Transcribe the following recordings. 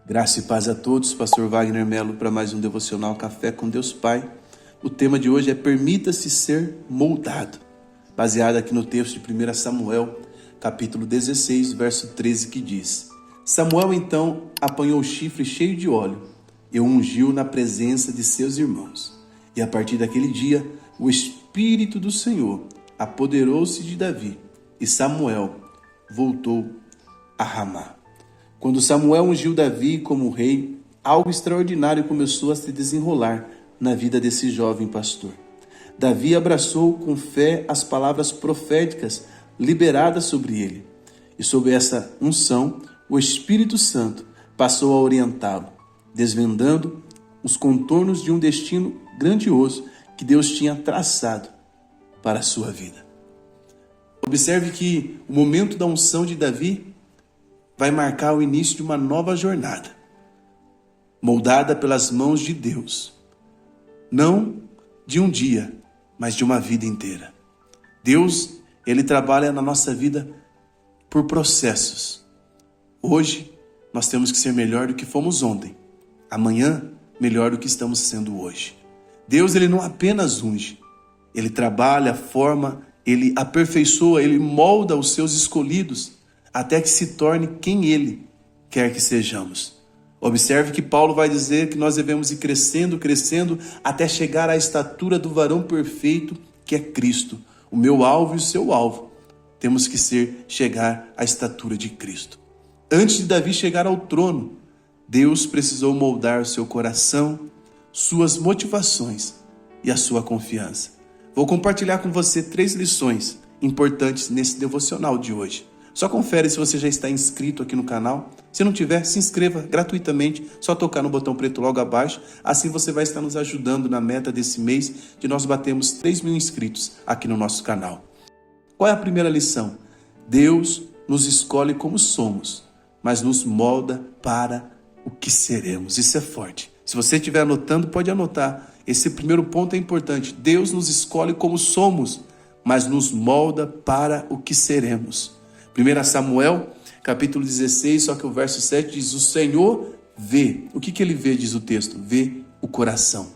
Graça e paz a todos, Pastor Wagner Melo para mais um devocional Café com Deus Pai. O tema de hoje é Permita-se ser moldado, baseado aqui no texto de 1 Samuel, capítulo 16, verso 13, que diz: Samuel então apanhou o chifre cheio de óleo e o ungiu na presença de seus irmãos. E a partir daquele dia, o Espírito do Senhor apoderou-se de Davi e Samuel voltou a Ramá. Quando Samuel ungiu Davi como rei, algo extraordinário começou a se desenrolar na vida desse jovem pastor. Davi abraçou com fé as palavras proféticas liberadas sobre ele. E sob essa unção, o Espírito Santo passou a orientá-lo, desvendando os contornos de um destino grandioso que Deus tinha traçado para a sua vida. Observe que o momento da unção de Davi vai marcar o início de uma nova jornada, moldada pelas mãos de Deus, não de um dia, mas de uma vida inteira. Deus, Ele trabalha na nossa vida por processos. Hoje, nós temos que ser melhor do que fomos ontem. Amanhã, melhor do que estamos sendo hoje. Deus, Ele não apenas unge, Ele trabalha, forma, Ele aperfeiçoa, Ele molda os seus escolhidos, até que se torne quem Ele quer que sejamos. Observe que Paulo vai dizer que nós devemos ir crescendo, até chegar à estatura do varão perfeito, que é Cristo. O meu alvo e o seu alvo. Temos que chegar à estatura de Cristo. Antes de Davi chegar ao trono, Deus precisou moldar o seu coração, suas motivações e a sua confiança. Vou compartilhar com você 3 lições importantes nesse devocional de hoje. Só confere se você já está inscrito aqui no canal. Se não tiver, se inscreva gratuitamente. Só tocar no botão preto logo abaixo. Assim você vai estar nos ajudando na meta desse mês de nós batermos 3.000 inscritos aqui no nosso canal. Qual é a primeira lição? Deus nos escolhe como somos, mas nos molda para o que seremos. Isso é forte. Se você estiver anotando, pode anotar. Esse primeiro ponto é importante. Deus nos escolhe como somos, mas nos molda para o que seremos. 1 Samuel, capítulo 16, só que o verso 7 diz: o Senhor vê. O que ele vê, diz o texto? Vê o coração.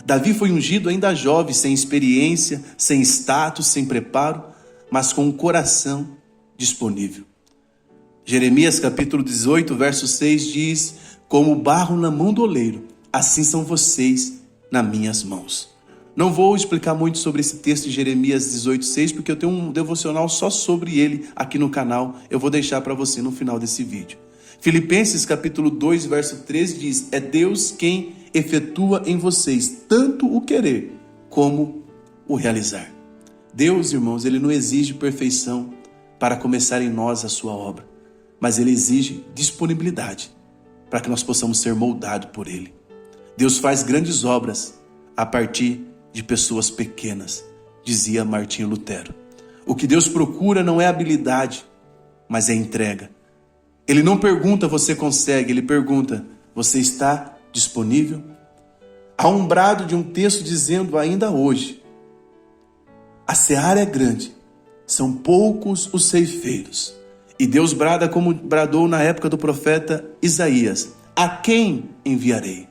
Davi foi ungido ainda jovem, sem experiência, sem status, sem preparo, mas com o coração disponível. Jeremias, capítulo 18, verso 6 diz: como barro na mão do oleiro, assim são vocês nas minhas mãos. Não vou explicar muito sobre esse texto de Jeremias 18:6, porque eu tenho um devocional só sobre ele aqui no canal. Eu vou deixar para você no final desse vídeo. Filipenses capítulo 2, verso 13 diz: é Deus quem efetua em vocês tanto o querer como o realizar. Deus, irmãos, Ele não exige perfeição para começar em nós a sua obra, mas Ele exige disponibilidade para que nós possamos ser moldados por Ele. Deus faz grandes obras a partir de pessoas pequenas, dizia Martinho Lutero. O que Deus procura não é habilidade, mas é entrega. Ele não pergunta, você consegue? Ele pergunta, você está disponível? Há um brado de um texto dizendo ainda hoje: a seara é grande, são poucos os ceifeiros. E Deus brada como bradou na época do profeta Isaías: a quem enviarei?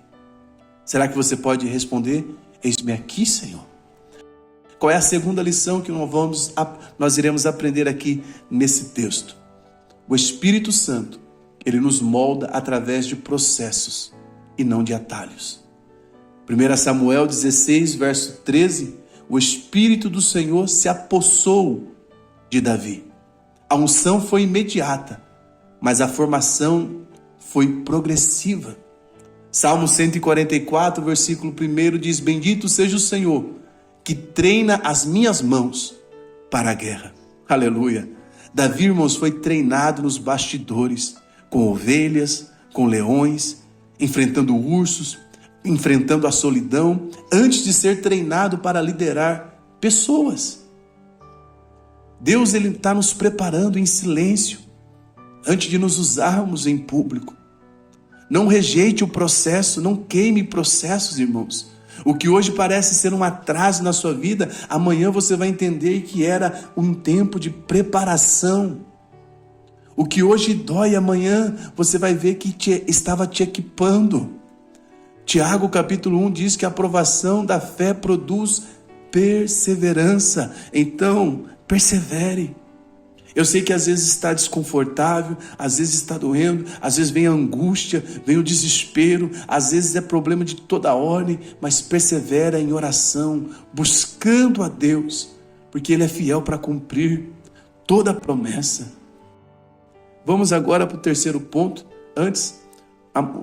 Será que você pode responder: eis-me aqui, Senhor? Qual é a segunda lição que nós iremos aprender aqui nesse texto? O Espírito Santo, Ele nos molda através de processos e não de atalhos. 1 Samuel 16, verso 13, o Espírito do Senhor se apossou de Davi. A unção foi imediata, mas a formação foi progressiva. Salmo 144, versículo 1 diz: bendito seja o Senhor, que treina as minhas mãos para a guerra. Aleluia. Davi, irmãos, foi treinado nos bastidores, com ovelhas, com leões, enfrentando ursos, enfrentando a solidão, antes de ser treinado para liderar pessoas. Deus, Ele está nos preparando em silêncio, antes de nos usarmos em público. Não rejeite o processo, não queime processos, irmãos. O que hoje parece ser um atraso na sua vida, amanhã você vai entender que era um tempo de preparação. O que hoje dói, amanhã você vai ver que estava te equipando. Tiago capítulo 1 diz que a aprovação da fé produz perseverança. Então, persevere. Eu sei que às vezes está desconfortável, às vezes está doendo, às vezes vem a angústia, vem o desespero, às vezes é problema de toda ordem, mas persevera em oração, buscando a Deus, porque Ele é fiel para cumprir toda a promessa. Vamos agora para o terceiro ponto. Antes,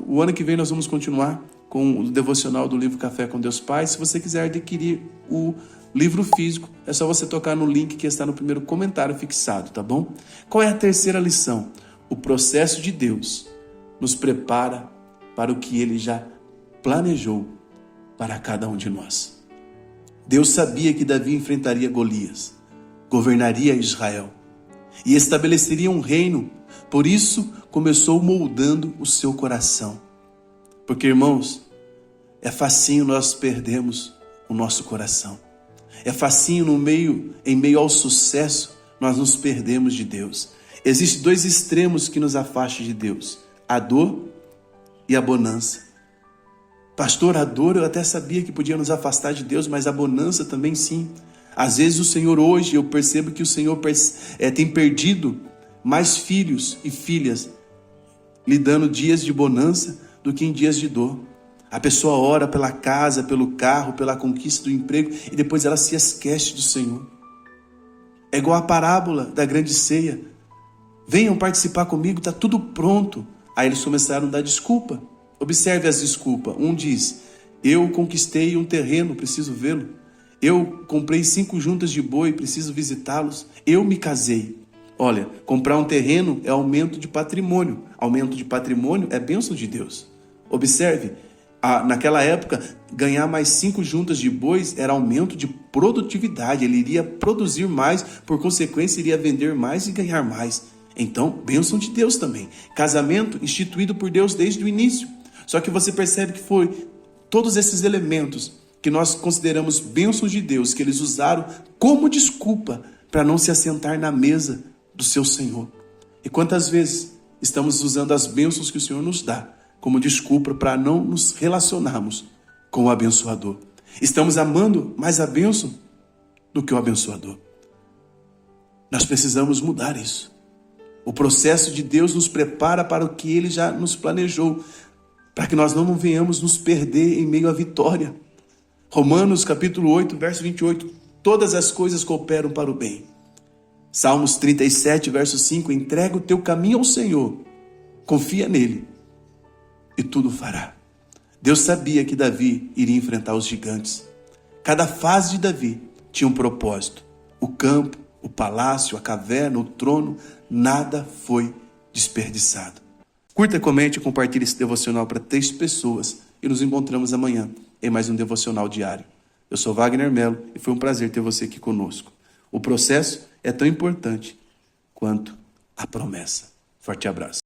o ano que vem nós vamos continuar com o devocional do livro Café com Deus Pai. Se você quiser adquirir o livro físico, é só você tocar no link que está no primeiro comentário fixado, tá bom? Qual é a terceira lição? O processo de Deus nos prepara para o que Ele já planejou para cada um de nós. Deus sabia que Davi enfrentaria Golias, governaria Israel e estabeleceria um reino. Por isso, começou moldando o seu coração. Porque, irmãos, é facinho nós perdermos o nosso coração. É facinho em meio ao sucesso, nós nos perdemos de Deus. Existem dois extremos que nos afastam de Deus: a dor e a bonança. Pastor, a dor eu até sabia que podia nos afastar de Deus, mas a bonança também sim. Às vezes o Senhor hoje, eu percebo que o Senhor tem perdido mais filhos e filhas lhe dando dias de bonança do que em dias de dor. A pessoa ora pela casa, pelo carro, pela conquista do emprego e depois ela se esquece do Senhor. É igual a parábola da grande ceia. Venham participar comigo, está tudo pronto. Aí eles começaram a dar desculpa. Observe as desculpas. Um diz: eu conquistei um terreno, preciso vê-lo. Eu comprei 5 juntas de boi, preciso visitá-los. Eu me casei. Olha, comprar um terreno é aumento de patrimônio. Aumento de patrimônio é bênção de Deus. Observe, naquela época, ganhar mais 5 juntas de bois era aumento de produtividade. Ele iria produzir mais, por consequência, iria vender mais e ganhar mais. Então, bênção de Deus também. Casamento instituído por Deus desde o início. Só que você percebe que foi todos esses elementos que nós consideramos bênçãos de Deus, que eles usaram como desculpa para não se assentar na mesa do seu Senhor. E quantas vezes estamos usando as bênçãos que o Senhor nos dá como desculpa para não nos relacionarmos com o abençoador. Estamos amando mais a bênção do que o abençoador. Nós precisamos mudar isso. O processo de Deus nos prepara para o que Ele já nos planejou, para que nós não venhamos nos perder em meio à vitória. Romanos capítulo 8, verso 28, todas as coisas cooperam para o bem. Salmos 37, verso 5, entrega o teu caminho ao Senhor, confia nele e tudo fará. Deus sabia que Davi iria enfrentar os gigantes. Cada fase de Davi tinha um propósito. O campo, o palácio, a caverna, o trono, nada foi desperdiçado. Curta, comente e compartilhe esse devocional para 3 pessoas e nos encontramos amanhã em mais um devocional diário. Eu sou Wagner Melo e foi um prazer ter você aqui conosco. O processo é tão importante quanto a promessa. Forte abraço.